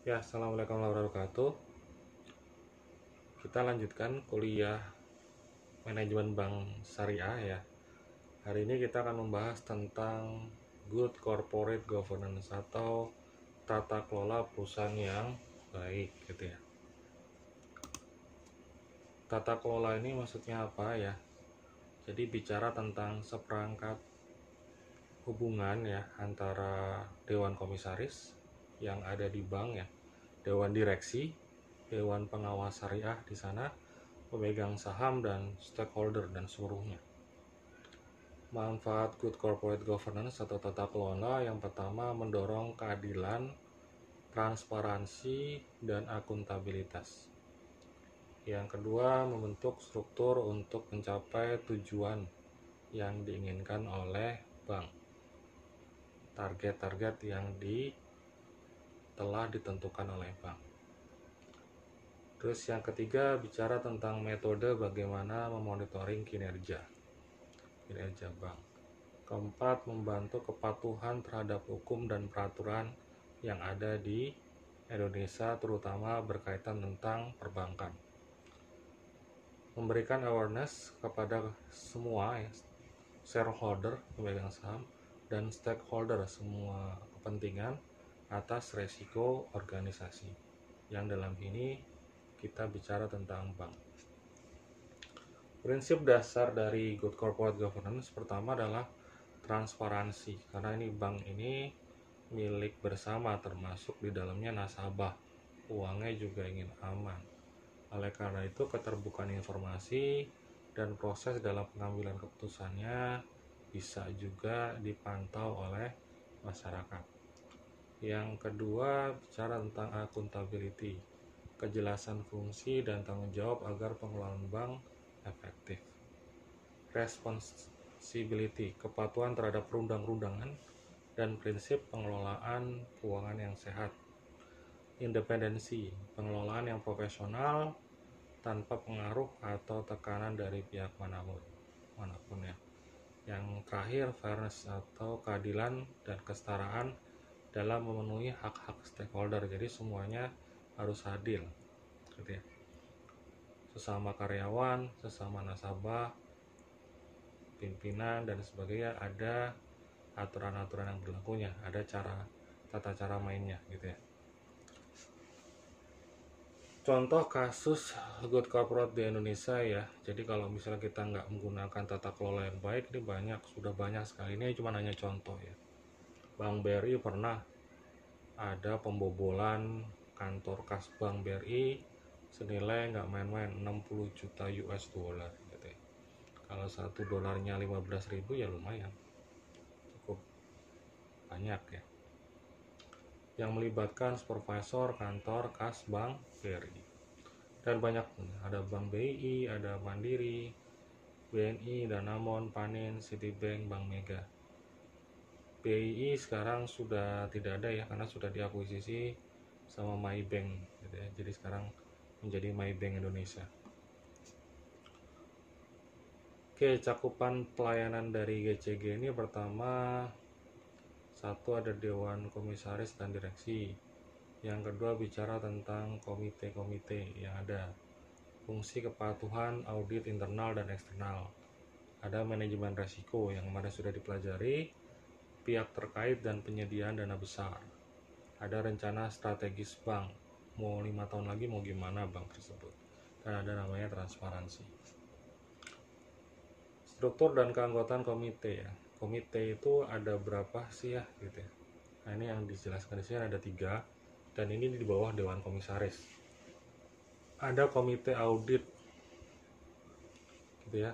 Ya, assalamualaikum warahmatullahi wabarakatuh. Kita lanjutkan kuliah manajemen bank syariah ya. Hari ini kita akan membahas tentang good corporate governance atau tata kelola perusahaan yang baik gitu ya. Tata kelola ini maksudnya apa ya? Jadi bicara tentang seperangkat hubungan ya antara dewan komisaris yang ada di bank ya, dewan direksi, dewan pengawas syariah di sana, pemegang saham dan stakeholder dan seluruhnya. Manfaat good corporate governance atau tata kelola yang pertama mendorong keadilan, transparansi, dan akuntabilitas. Yang kedua membentuk struktur untuk mencapai tujuan yang diinginkan oleh bank. Target-target yang telah ditentukan oleh bank. Terus yang ketiga bicara tentang metode bagaimana memonitoring kinerja bank. Keempat, membantu kepatuhan terhadap hukum dan peraturan yang ada di Indonesia terutama berkaitan tentang perbankan. Memberikan awareness kepada semua ya, shareholder, pemegang saham, dan stakeholder semua kepentingan atas resiko organisasi. Yang dalam ini kita bicara tentang bank. Prinsip dasar dari good corporate governance pertama adalah transparansi, karena ini bank ini milik bersama, termasuk di dalamnya nasabah. Uangnya juga ingin aman. Oleh karena itu keterbukaan informasi dan proses dalam pengambilan keputusannya bisa juga dipantau oleh masyarakat. Yang kedua bicara tentang accountability, kejelasan fungsi dan tanggung jawab agar pengelolaan bank efektif. Responsibility, kepatuhan terhadap perundang-undangan dan prinsip pengelolaan keuangan yang sehat. Independensi, pengelolaan yang profesional tanpa pengaruh atau tekanan dari pihak manapun ya. Yang terakhir, fairness atau keadilan dan kesetaraan dalam memenuhi hak-hak stakeholder. Jadi semuanya harus adil gitu ya. Sesama karyawan, sesama nasabah, pimpinan dan sebagainya, ada aturan-aturan yang berlakunya, ada tata cara mainnya gitu ya. Contoh kasus good corporate di Indonesia ya. Jadi kalau misalnya kita nggak menggunakan tata kelola yang baik, ini sudah banyak sekali. Ini cuma hanya contoh ya. Bank BRI pernah ada pembobolan kantor kas Bank BRI senilai nggak main-main 60 juta US dollar gitu ya. Kalau $1 15.000 ya lumayan, cukup banyak ya. Yang melibatkan supervisor kantor kas Bank BRI dan banyak, ada Bank BI, ada Mandiri, BNI, Danamon, Panin, Citibank, Bank Mega. BI sekarang sudah tidak ada ya, karena sudah diakuisisi sama Maybank gitu ya. Jadi sekarang menjadi Maybank Indonesia. Oke, cakupan pelayanan dari GCG ini pertama, satu ada Dewan Komisaris dan Direksi. Yang kedua bicara tentang komite-komite yang ada. Fungsi kepatuhan, audit internal dan eksternal. Ada manajemen resiko yang mana sudah dipelajari, pihak terkait dan penyediaan dana besar. Ada rencana strategis bank, mau 5 tahun lagi mau gimana bank tersebut. Dan ada namanya transparansi. Struktur dan keanggotaan komite ya. Komite itu ada berapa sih ya gitu ya. Nah ini yang dijelaskan di sini ada 3, dan ini di bawah Dewan Komisaris. Ada komite audit gitu ya.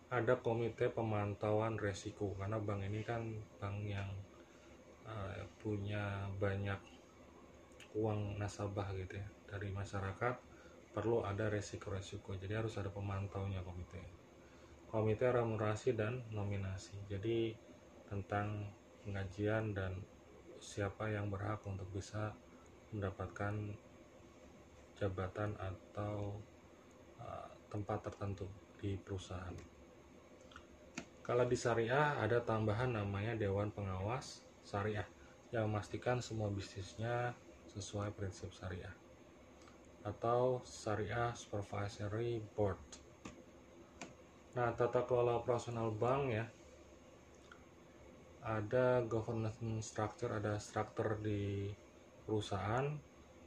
Ada komite pemantauan resiko, karena bank ini kan bank yang punya banyak uang nasabah gitu ya dari masyarakat, perlu ada resiko-resiko, jadi harus ada pemantaunya komite. Komite remunerasi dan nominasi, jadi tentang pengajian dan siapa yang berhak untuk bisa mendapatkan jabatan atau tempat tertentu di perusahaan. Kalau di syariah ada tambahan namanya Dewan Pengawas Syariah yang memastikan semua bisnisnya sesuai prinsip syariah atau Syariah Supervisory Board. Nah, tata kelola operasional bank ya, ada governance structure, ada struktur di perusahaan,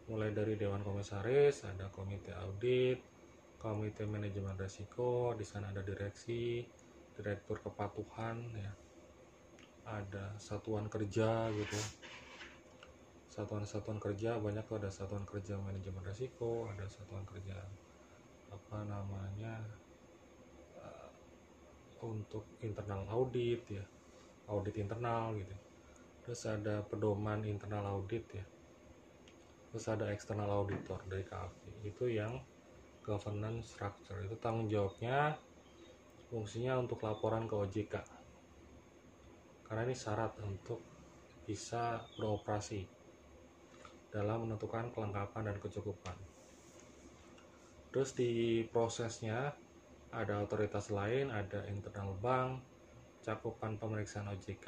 mulai dari dewan komisaris, ada komite audit, komite manajemen risiko, di sana ada direksi, direktur kepatuhan ya, ada satuan kerja gitu, satuan kerja banyak tuh, ada satuan kerja manajemen risiko, ada satuan kerja untuk internal audit ya, audit internal gitu, terus ada pedoman internal audit ya, terus ada external auditor dari KAV. Itu yang governance structure, itu tanggung jawabnya, fungsinya untuk laporan ke OJK, karena ini syarat untuk bisa beroperasi dalam menentukan kelengkapan dan kecukupan. Terus di prosesnya ada otoritas lain, ada internal bank, cakupan pemeriksaan OJK.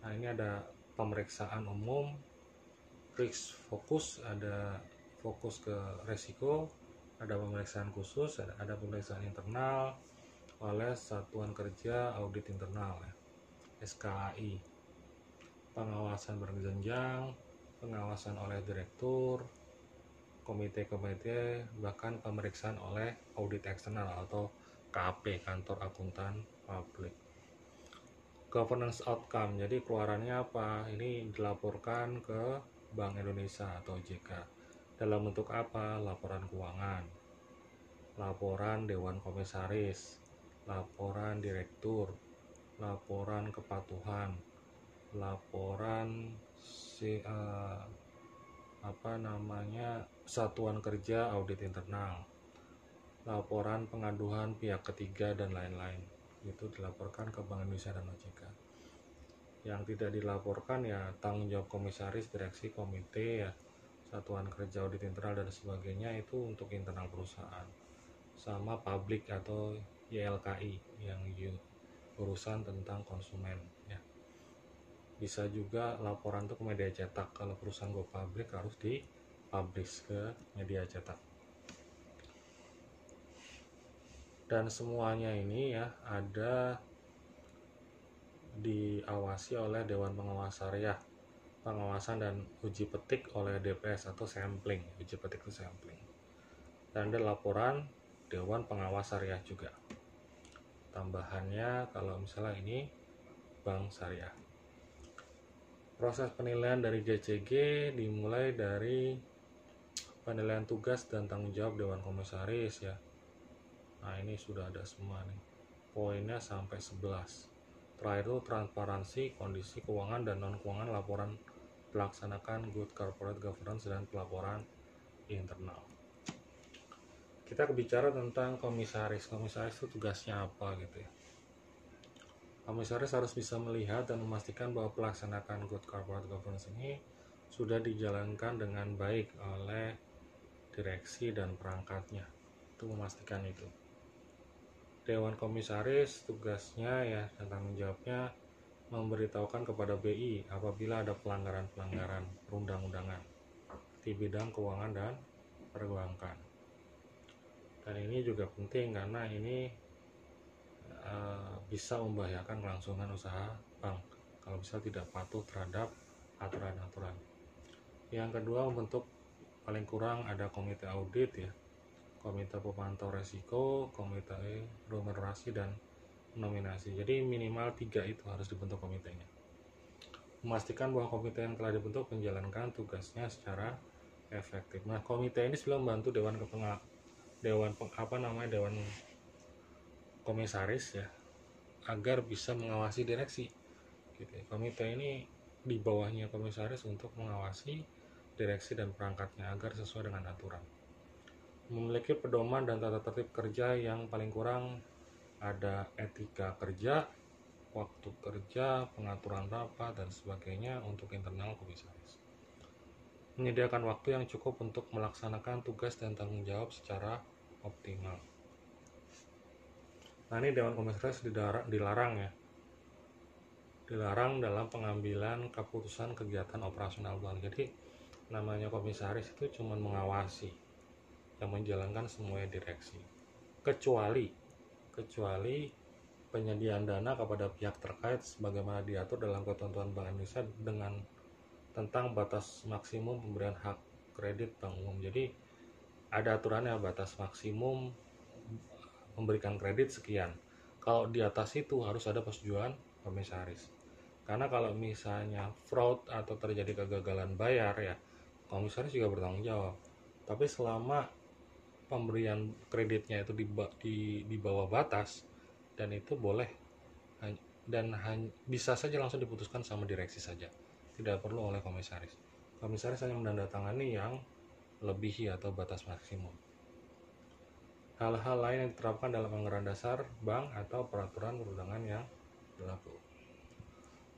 Nah, ini ada pemeriksaan umum, risk fokus, ada fokus ke resiko, ada pemeriksaan khusus, ada pemeriksaan internal oleh Satuan Kerja Audit Internal ya, SKAI, pengawasan berjenjang, pengawasan oleh direktur, komite-komite, bahkan pemeriksaan oleh audit eksternal atau KAP, kantor akuntan publik. Governance outcome, jadi keluarannya apa? Ini dilaporkan ke Bank Indonesia atau OJK. Dalam bentuk apa? Laporan keuangan, laporan dewan komisaris, laporan direktur, laporan kepatuhan, laporan satuan kerja audit internal, laporan pengaduan pihak ketiga dan lain-lain. Itu dilaporkan ke Bank Indonesia dan OJK. Yang tidak dilaporkan ya tanggung jawab komisaris, direksi, komite ya, satuan kerja audit internal dan sebagainya, itu untuk internal perusahaan. Sama publik atau YLKI yang urusan tentang konsumen ya. Bisa juga laporan itu ke media cetak, kalau perusahaan go public harus dipublish ke media cetak. Dan semuanya ini ya ada diawasi oleh Dewan Pengawas Syariah, pengawasan dan uji petik oleh DPS atau sampling, uji petik itu sampling. Dan ada laporan Dewan Pengawas Syariah juga. Tambahannya kalau misalnya ini Bank Syariah. Proses penilaian dari GCG dimulai dari penilaian tugas dan tanggung jawab Dewan Komisaris ya. Nah, ini sudah ada semua nih. Poinnya sampai 11. Terakhir itu transparansi, kondisi keuangan dan non-keuangan, laporan melaksanakan good corporate governance dan pelaporan internal. Kita bicara tentang komisaris. Komisaris itu tugasnya apa gitu ya. Komisaris harus bisa melihat dan memastikan bahwa pelaksanaan good corporate governance ini sudah dijalankan dengan baik oleh direksi dan perangkatnya. Itu memastikan itu. Dewan Komisaris tugasnya ya dan tanggung jawabnya memberitahukan kepada BI apabila ada pelanggaran-pelanggaran perundang-undangan di bidang keuangan dan perbankan. Dan ini juga penting karena ini bisa membahayakan kelangsungan usaha bank kalau bisa tidak patuh terhadap aturan-aturan. Yang kedua, membentuk paling kurang ada komite audit ya, komite pemantau resiko, komite remunerasi dan nominasi. Jadi minimal 3 itu harus dibentuk komitenya. Memastikan bahwa komite yang telah dibentuk menjalankan tugasnya secara efektif. Nah, komite ini sebelum membantu dewan komisaris ya, agar bisa mengawasi direksi gitu ya. Komite ini di bawahnya komisaris untuk mengawasi direksi dan perangkatnya agar sesuai dengan aturan. Memiliki pedoman dan tata tertib kerja yang paling kurang ada etika kerja, waktu kerja, pengaturan rapat dan sebagainya untuk internal komisaris. Menyediakan waktu yang cukup untuk melaksanakan tugas dan tanggung jawab secara optimal. Nah, ini Dewan Komisaris dilarang ya. dilarang dalam pengambilan keputusan kegiatan operasional bank. Jadi namanya komisaris itu cuma mengawasi, yang menjalankan semuanya direksi, kecuali penyediaan dana kepada pihak terkait sebagaimana diatur dalam ketentuan Bank Indonesia dengan tentang batas maksimum pemberian hak kredit bank umum. Jadi ada aturannya, batas maksimum memberikan kredit sekian. Kalau di atas itu harus ada persetujuan komisaris. Karena kalau misalnya fraud atau terjadi kegagalan bayar ya, komisaris juga bertanggung jawab. Tapi selama pemberian kreditnya itu di bawah batas, dan itu boleh dan bisa saja langsung diputuskan sama direksi saja, tidak perlu oleh komisaris. Komisaris hanya menandatangani yang lebihi atau batas maksimum. Hal-hal lain yang diterapkan dalam anggaran dasar bank atau peraturan perundangan yang berlaku.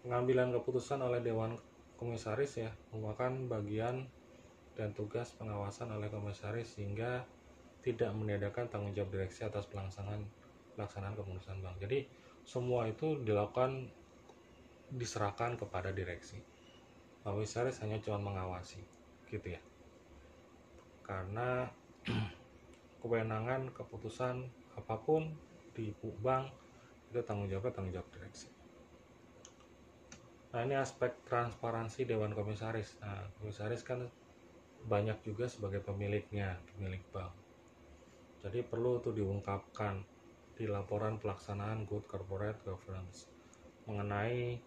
Pengambilan keputusan oleh Dewan Komisaris ya merupakan bagian dan tugas pengawasan oleh komisaris sehingga tidak meniadakan tanggung jawab direksi atas pelaksanaan keputusan bank. Jadi semua itu diserahkan kepada direksi. Komisaris hanya cuma mengawasi, gitu ya. Karena kewenangan keputusan apapun di bank itu tanggung jawab direksi. Nah, ini aspek transparansi Dewan Komisaris. Nah, komisaris kan banyak juga sebagai pemilik bank. Jadi perlu tuh diungkapkan di laporan pelaksanaan Good Corporate Governance mengenai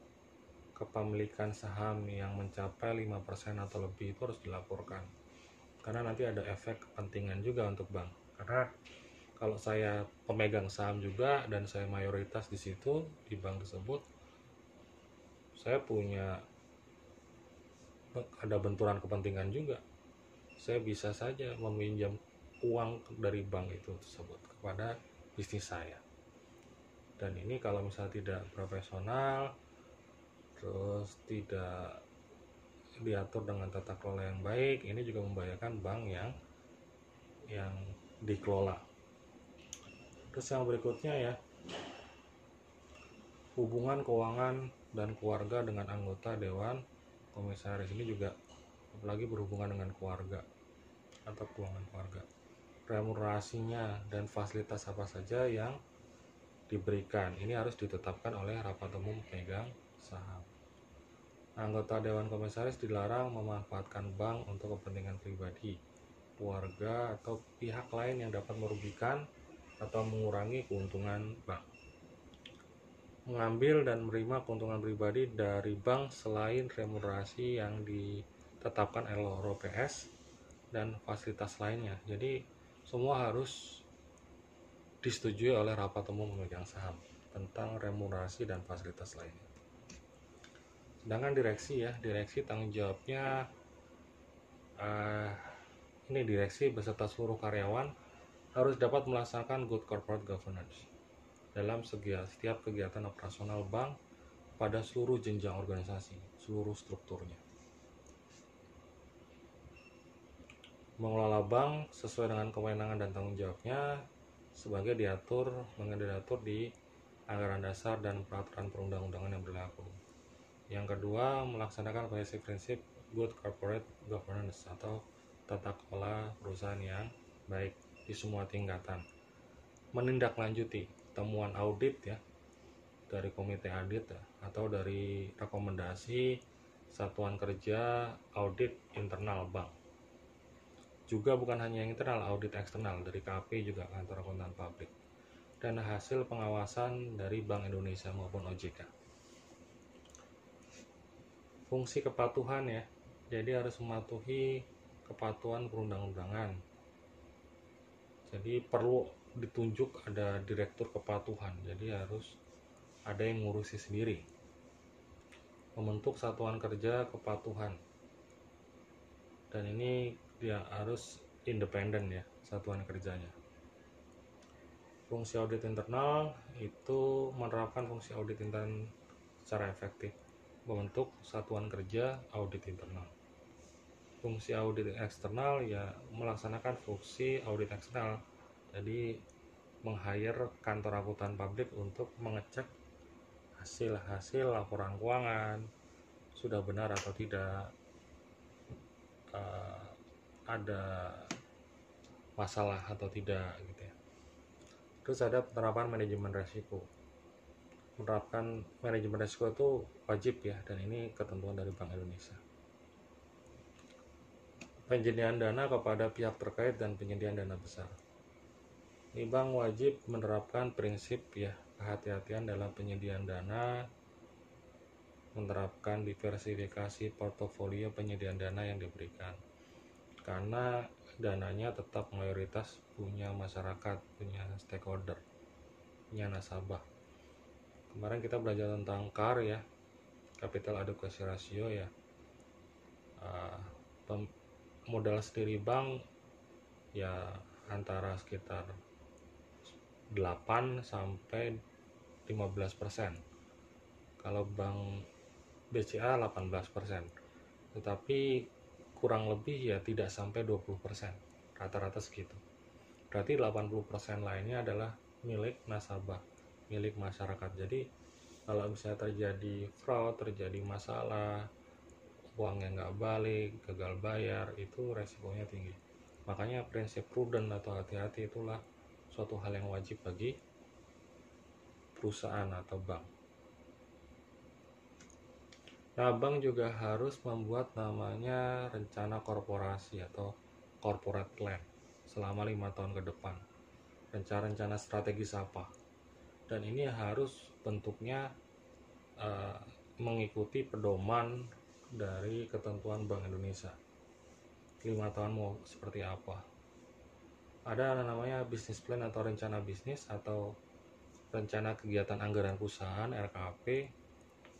kepemilikan saham yang mencapai 5% atau lebih itu harus dilaporkan. Karena nanti ada efek kepentingan juga untuk bank. Karena kalau saya pemegang saham juga dan saya mayoritas di situ di bank tersebut, saya ada benturan kepentingan juga. Saya bisa saja meminjam uang dari bank itu tersebut kepada bisnis saya. Dan ini kalau misalnya tidak profesional, terus tidak diatur dengan tata kelola yang baik, ini juga membahayakan bank yang dikelola. Terus yang berikutnya ya, hubungan keuangan dan keluarga dengan anggota Dewan Komisaris ini juga apalagi berhubungan dengan keluarga atau keuangan keluarga. Remunerasinya dan fasilitas apa saja yang diberikan ini harus ditetapkan oleh rapat umum pemegang saham. Anggota Dewan Komisaris dilarang memanfaatkan bank untuk kepentingan pribadi, keluarga, atau pihak lain yang dapat merugikan atau mengurangi keuntungan bank. Mengambil dan menerima keuntungan pribadi dari bank selain remunerasi yang ditetapkan LOPS dan fasilitas lainnya. Jadi semua harus disetujui oleh rapat umum pemegang saham tentang remunerasi dan fasilitas lainnya. Sedangkan direksi tanggung jawabnya ini direksi beserta seluruh karyawan harus dapat melaksanakan good corporate governance dalam setiap kegiatan operasional bank pada seluruh jenjang organisasi, seluruh strukturnya. Mengelola bank sesuai dengan kewenangan dan tanggung jawabnya sebagai diatur di anggaran dasar dan peraturan perundang-undangan yang berlaku. Yang kedua, melaksanakan prinsip-prinsip good corporate governance atau tata kelola perusahaan yang baik di semua tingkatan. Menindaklanjuti temuan audit ya dari komite audit ya, atau dari rekomendasi satuan kerja audit internal bank. Juga bukan hanya yang internal, audit eksternal dari KP juga kantor akuntan publik. Dan hasil pengawasan dari Bank Indonesia maupun OJK. Fungsi kepatuhan ya, jadi harus mematuhi kepatuhan perundang-undangan. Jadi perlu ditunjuk ada direktur kepatuhan, jadi harus ada yang ngurusi sendiri. Membentuk satuan kerja kepatuhan, dan ini dia harus independen ya satuan kerjanya. Fungsi audit internal itu menerapkan fungsi audit intern secara efektif, membentuk satuan kerja audit internal. Fungsi audit eksternal ya melaksanakan fungsi audit eksternal, jadi meng-hire kantor akuntan publik untuk mengecek hasil laporan keuangan sudah benar atau tidak, ada masalah atau tidak gitu ya. Terus ada penerapan manajemen resiko. Menerapkan manajemen resiko itu wajib ya, dan ini ketentuan dari Bank Indonesia. Penyediaan dana kepada pihak terkait dan penyediaan dana besar. Ini bank wajib menerapkan prinsip ya kehati-hatian dalam penyediaan dana, menerapkan diversifikasi portofolio penyediaan dana yang diberikan. Karena dananya tetap mayoritas punya masyarakat, punya stakeholder, punya nasabah. Kemarin kita belajar tentang CAR ya, capital adequacy ratio ya. Modal sendiri bank ya antara sekitar 8 sampai 15%. Kalau bank BCA 18%. Tetapi kurang lebih ya tidak sampai 20%. Rata-rata segitu. Berarti 80% lainnya adalah milik nasabah, milik masyarakat. Jadi kalau misalnya terjadi fraud, terjadi masalah, uangnya nggak balik, gagal bayar, itu resikonya tinggi. Makanya prinsip prudent atau hati-hati itulah suatu hal yang wajib bagi perusahaan atau bank. Nah, bank juga harus membuat namanya rencana korporasi atau corporate plan selama 5 tahun ke depan. Rencana-rencana strategis apa? Dan ini harus bentuknya mengikuti pedoman dari ketentuan Bank Indonesia. 5 tahun mau seperti apa? Ada namanya business plan atau rencana bisnis atau rencana kegiatan anggaran perusahaan RKP.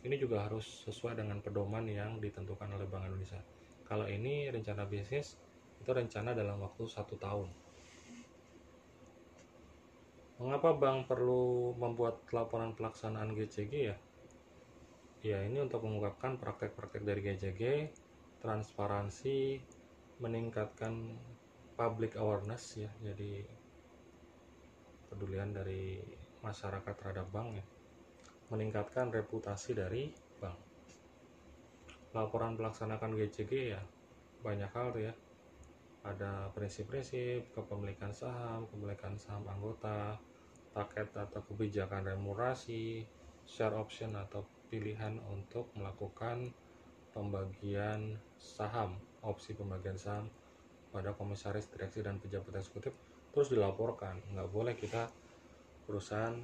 Ini juga harus sesuai dengan pedoman yang ditentukan oleh Bank Indonesia. Kalau ini rencana bisnis, itu rencana dalam waktu 1 tahun. Mengapa bank perlu membuat laporan pelaksanaan GCG ya? Ya, ini untuk mengungkapkan praktek-praktek dari GCG, transparansi, meningkatkan public awareness ya, jadi pedulian dari masyarakat terhadap bank ya, meningkatkan reputasi dari bank. Laporan pelaksanaan GCG ya banyak hal tuh ya, ada prinsip-prinsip kepemilikan saham anggota, paket atau kebijakan remunerasi, share option atau pilihan untuk melakukan pembagian saham, opsi pembagian saham pada komisaris, direksi, dan pejabat eksekutif terus dilaporkan. Nggak boleh kita perusahaan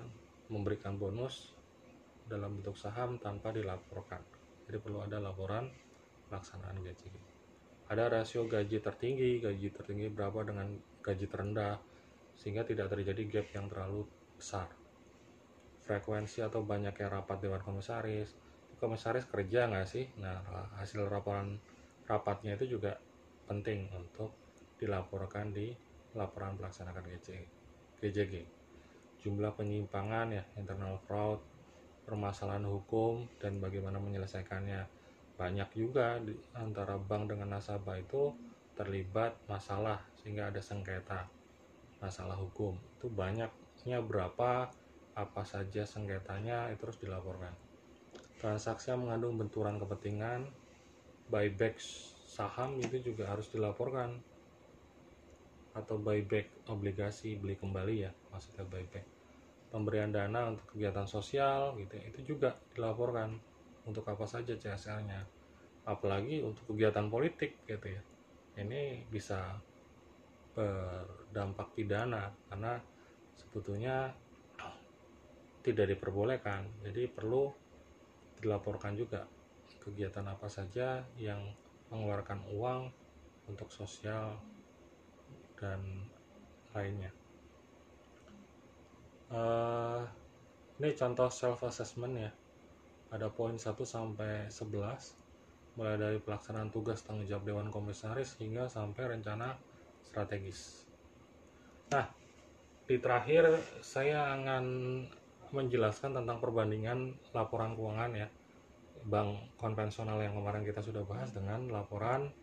memberikan bonus dalam bentuk saham tanpa dilaporkan. Jadi perlu ada laporan pelaksanaan gaji. Ada rasio gaji tertinggi berapa dengan gaji terendah, sehingga tidak terjadi gap yang terlalu besar. Frekuensi atau banyaknya rapat dewan komisaris kerja nggak sih? Nah, hasil laporan rapatnya itu juga penting untuk dilaporkan di laporan pelaksanaan GCG. Jumlah penyimpangan ya, internal fraud, permasalahan hukum dan bagaimana menyelesaikannya. Banyak juga di antara bank dengan nasabah itu terlibat masalah sehingga ada sengketa, masalah hukum. Itu banyaknya berapa, apa saja sengketanya, itu harus dilaporkan. Transaksi yang mengandung benturan kepentingan, buyback saham itu juga harus dilaporkan, atau buyback obligasi, beli kembali ya, maksudnya buyback. Pemberian dana untuk kegiatan sosial gitu, itu juga dilaporkan untuk apa saja CSR-nya. Apalagi untuk kegiatan politik gitu ya. Ini bisa berdampak pidana karena sebetulnya tidak diperbolehkan. Jadi perlu dilaporkan juga kegiatan apa saja yang mengeluarkan uang untuk sosial dan lainnya. Ini contoh self assessment ya. Ada poin 1 sampai 11, mulai dari pelaksanaan tugas tanggung jawab dewan komisaris hingga sampai rencana strategis. Nah, di terakhir saya akan menjelaskan tentang perbandingan laporan keuangan ya bank konvensional yang kemarin kita sudah bahas dengan laporan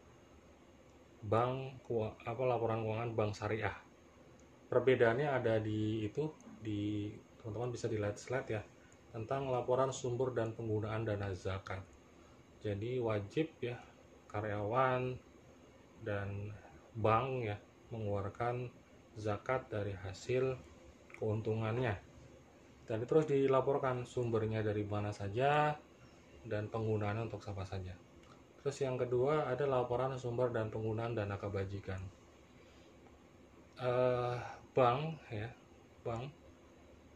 laporan keuangan bank syariah. Perbedaannya ada di teman-teman bisa dilihat slide ya. tentang laporan sumber dan penggunaan dana zakat. Jadi wajib ya karyawan dan bank ya mengeluarkan zakat dari hasil keuntungannya, dan terus dilaporkan sumbernya dari mana saja dan penggunaannya untuk siapa saja. Terus yang kedua ada laporan sumber dan penggunaan dana kebajikan. Bank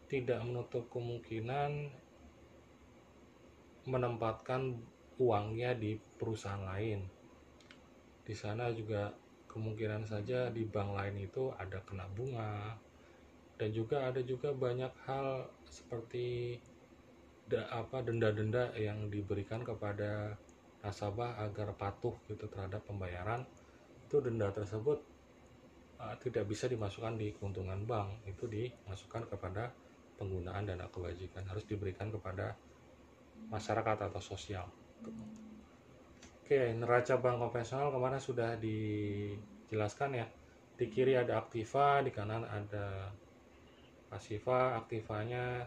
tidak menutup kemungkinan menempatkan uangnya di perusahaan lain. Di sana juga kemungkinan saja di bank lain itu ada kena bunga, dan juga ada banyak hal seperti denda-denda yang diberikan kepada nasabah agar patuh gitu terhadap pembayaran. Itu denda tersebut tidak bisa dimasukkan di keuntungan bank, itu dimasukkan kepada penggunaan dana kebajikan, harus diberikan kepada masyarakat atau sosial. Oke, neraca bank konvensional kemarin sudah dijelaskan ya. Di kiri ada aktiva, di kanan ada pasiva. Aktivanya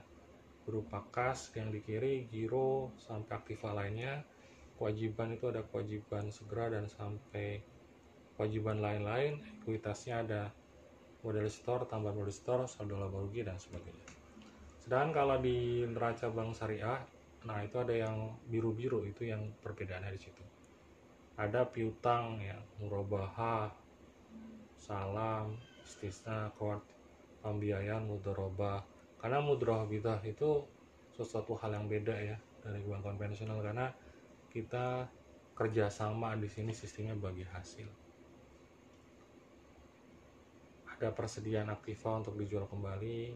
berupa kas yang di kiri, giro sampai aktiva lainnya. Kewajiban itu ada kewajiban segera dan sampai kewajiban lain-lain. Ekuitasnya ada modal store, tambahan modal store, saldo laba rugi dan sebagainya. Sedangkan kalau di neraca bank syariah, nah itu ada yang biru-biru, itu yang perbedaannya di situ. Ada piutang ya, murabahah, salam, istisna, qard, pembiayaan, mudharabah. Karena mudharabah itu sesuatu hal yang beda ya dari bank konvensional, karena kita kerjasama di sini sistemnya bagi hasil. Ada persediaan aktiva untuk dijual kembali,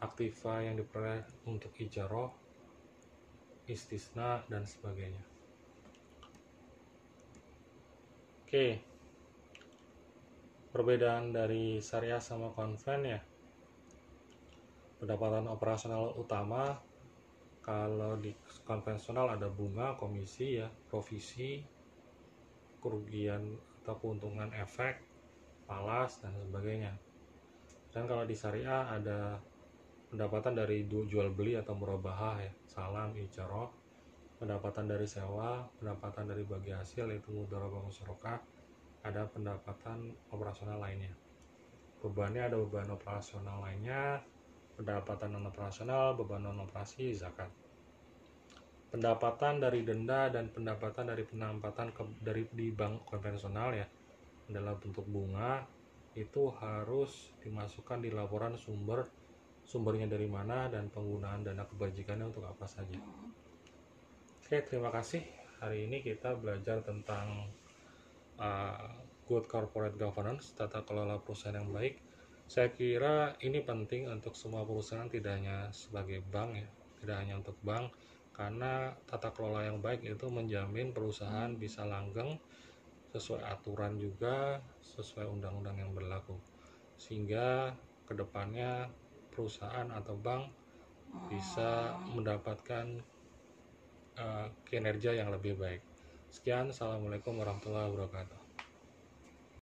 aktiva yang diperoleh untuk ijaroh, istisna dan sebagainya. Oke, perbedaan dari syariah sama konven ya. Pendapatan operasional utama, kalau di konvensional ada bunga, komisi ya, provisi, kerugian atau keuntungan efek, falas dan sebagainya. Dan kalau di syariah ada pendapatan dari jual beli atau murabahah ya, salam, ijaroh, pendapatan dari sewa, pendapatan dari bagi hasil yaitu mudharabah musyarakah, ada pendapatan operasional lainnya. Bebannya ada beban operasional lainnya, pendapatan non operasional, beban non operasi, zakat. Pendapatan dari denda dan pendapatan dari penempatan dari di bank konvensional ya dalam bentuk bunga itu harus dimasukkan di laporan sumbernya dari mana dan penggunaan dana kebajikannya untuk apa saja. Oke, terima kasih. Hari ini kita belajar tentang good corporate governance, tata kelola perusahaan yang baik. Saya kira ini penting untuk semua perusahaan, tidak hanya sebagai bank ya, tidak hanya untuk bank, karena tata kelola yang baik itu menjamin perusahaan bisa langgeng sesuai aturan juga, sesuai undang-undang yang berlaku, sehingga kedepannya perusahaan atau bank bisa mendapatkan kinerja yang lebih baik. Sekian, assalamualaikum warahmatullahi wabarakatuh.